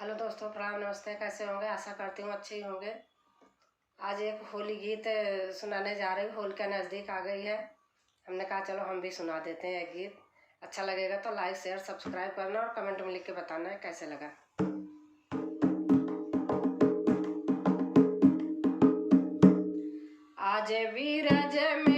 Hello दोस्तों, प्रणाम, नमस्ते। कैसे होंगे? आशा करती हूँ अच्छे ही होंगे। आज एक होली गीत सुनाने जा रही हूँ। होली का नज़दीक आ गई है, हमने कहा चलो हम भी सुना देते हैं एक गीत। अच्छा लगेगा तो लाइक शेयर सब्सक्राइब करना और कमेंट में लिख के बताना है कैसे लगा। आज वीरज में